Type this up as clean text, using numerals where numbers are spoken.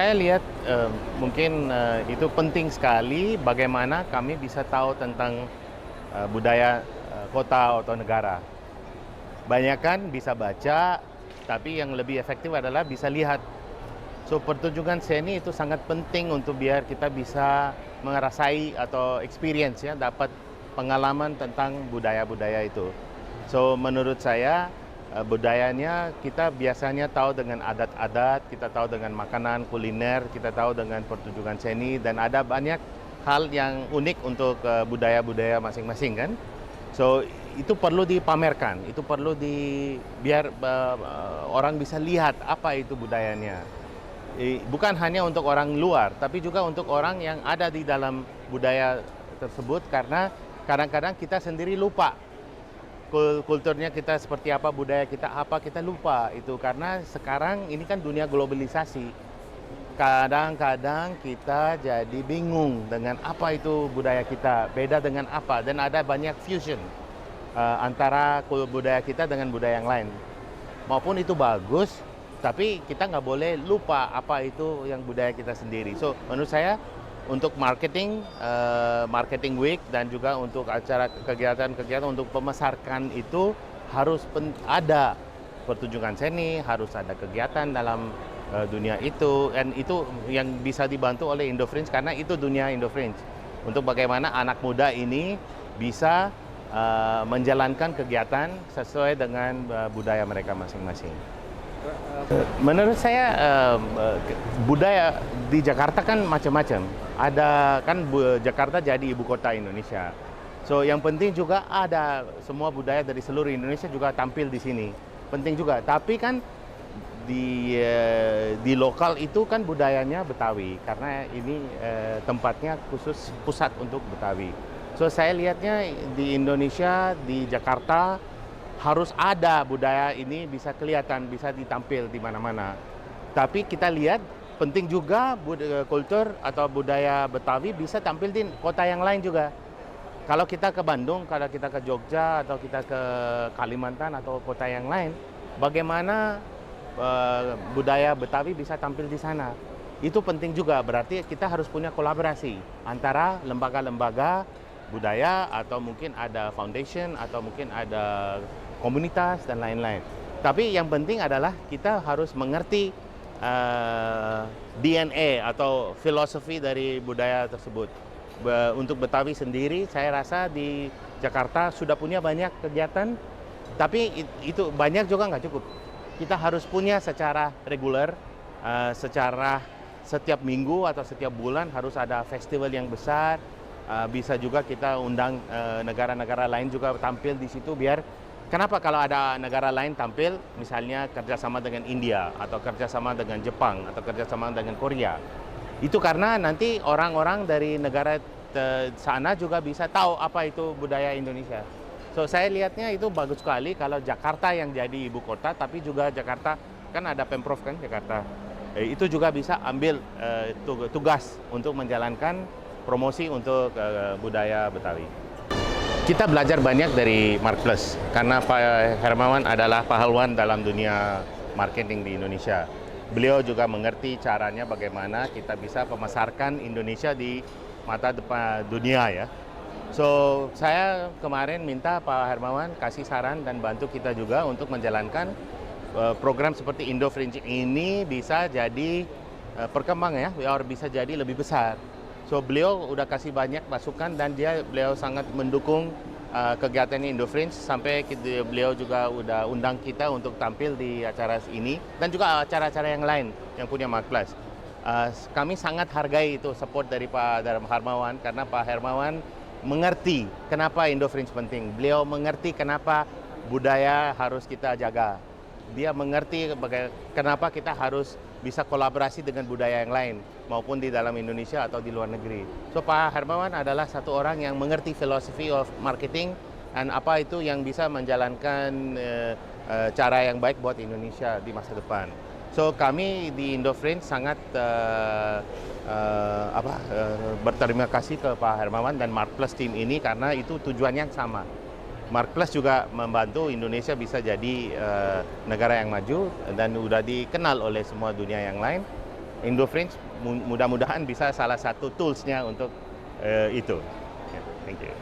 saya lihat mungkin itu penting sekali bagaimana kami bisa tahu tentang budaya kota atau negara. Banyak kan bisa baca, tapi yang lebih efektif adalah bisa lihat. So pertunjukan seni itu sangat penting untuk biar kita bisa mengerasai atau experience ya, dapat pengalaman tentang budaya-budaya itu. So menurut saya budayanya kita biasanya tahu dengan adat-adat, kita tahu dengan makanan, kuliner, kita tahu dengan pertunjukan seni dan ada banyak hal yang unik untuk budaya-budaya masing-masing kan. So itu perlu dipamerkan, itu perlu biar orang bisa lihat apa itu budayanya. Bukan hanya untuk orang luar, tapi juga untuk orang yang ada di dalam budaya tersebut karena kadang-kadang kita sendiri lupa kulturnya kita seperti apa, budaya kita apa, kita lupa itu karena sekarang ini kan dunia globalisasi. Kadang-kadang kita jadi bingung dengan apa itu budaya kita, beda dengan apa dan ada banyak fusion antara budaya kita dengan budaya yang lain. Maupun itu bagus, tapi kita nggak boleh lupa apa itu yang budaya kita sendiri. So menurut saya untuk marketing week dan juga untuk acara kegiatan-kegiatan untuk pemasarkan itu harus ada pertunjukan seni, harus ada kegiatan dalam dunia itu dan itu yang bisa dibantu oleh Indofringe karena itu dunia Indofringe untuk bagaimana anak muda ini bisa menjalankan kegiatan sesuai dengan budaya mereka masing-masing. Menurut saya budaya di Jakarta kan macam-macam. Ada kan Jakarta jadi ibu kota Indonesia. So yang penting juga ada semua budaya dari seluruh Indonesia juga tampil di sini. Penting juga. Tapi kan di lokal itu kan budayanya Betawi karena ini tempatnya khusus pusat untuk Betawi. So saya lihatnya di Indonesia, di Jakarta harus ada budaya ini bisa kelihatan, bisa ditampil di mana-mana. Tapi kita lihat penting juga kultur atau budaya Betawi bisa tampil di kota yang lain juga. Kalau kita ke Bandung, kalau kita ke Jogja atau kita ke Kalimantan atau kota yang lain, bagaimana budaya Betawi bisa tampil di sana? Itu penting juga, berarti kita harus punya kolaborasi antara lembaga-lembaga budaya atau mungkin ada foundation atau mungkin ada komunitas dan lain-lain. Tapi yang penting adalah kita harus mengerti DNA atau filosofi dari budaya tersebut. Untuk Betawi sendiri, saya rasa di Jakarta sudah punya banyak kegiatan, tapi itu banyak juga nggak cukup. Kita harus punya secara reguler, secara setiap minggu atau setiap bulan harus ada festival yang besar. Bisa juga kita undang negara-negara lain juga tampil di situ biar kenapa kalau ada negara lain tampil misalnya kerjasama dengan India atau kerjasama dengan Jepang atau kerjasama dengan Korea itu karena nanti orang-orang dari negara sana juga bisa tahu apa itu budaya Indonesia. So saya lihatnya itu bagus sekali kalau Jakarta yang jadi ibu kota tapi juga Jakarta kan ada Pemprov kan Jakarta itu juga bisa ambil tugas untuk menjalankan promosi untuk budaya Betawi. Kita belajar banyak dari Mark Plus karena Pak Hermawan adalah pahlawan dalam dunia marketing di Indonesia. Beliau juga mengerti caranya bagaimana kita bisa memasarkan Indonesia di mata depan dunia ya. So saya kemarin minta Pak Hermawan kasih saran dan bantu kita juga untuk menjalankan program seperti Indofringe ini bisa jadi perkembang ya, bisa jadi lebih besar. So beliau udah kasih banyak masukan dan beliau sangat mendukung kegiatan Indofringe sampai beliau juga udah undang kita untuk tampil di acara ini dan juga acara-acara yang lain yang punya Mark Plus. Kami sangat hargai itu support dari Pak Hermawan karena Pak Hermawan mengerti kenapa Indofringe penting. Beliau mengerti kenapa budaya harus kita jaga. Dia mengerti kenapa kita harus bisa kolaborasi dengan budaya yang lain maupun di dalam Indonesia atau di luar negeri. So Pak Hermawan adalah satu orang yang mengerti philosophy of marketing dan apa itu yang bisa menjalankan cara yang baik buat Indonesia di masa depan. So kami di Indofringe sangat berterima kasih ke Pak Hermawan dan Mark Plus team ini karena itu tujuannya sama. Mark Plus juga membantu Indonesia bisa jadi negara yang maju dan sudah dikenal oleh semua dunia yang lain. Indofringe mudah-mudahan bisa salah satu tools-nya untuk itu. Ya, thank you.